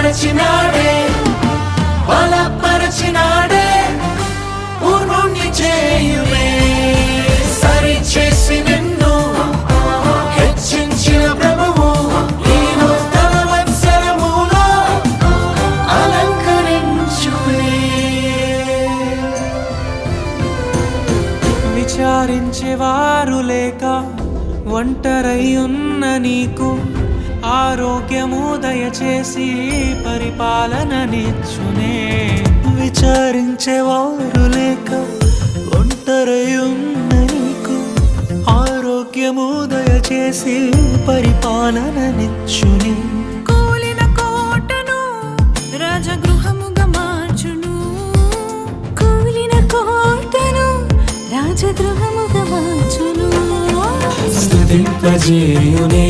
మరచినాడే బలపరచినాడే పూర్ణుణ్ణి చేయునే సరి చేసి నిన్ను హెచ్చించిన ప్రభువు ఈ నూతన వత్సరములో అలంకరించునే. విచారించేవారు లేక ఒంటరై ఉన్న నీకు ఆరోగ్యము దయచేసి పరిపాలననిచ్చునే. విచారించేవారు లేక ఒంటరై ఉన్న నీకు ఆరోగ్యము దయచేసి పరిపాలననిచ్చునే. కూలిన కోటను రాజగృహముగా మార్చును. కూలిన కోటను రాజగృహముగా మార్చును. స్తుతింపజేయునే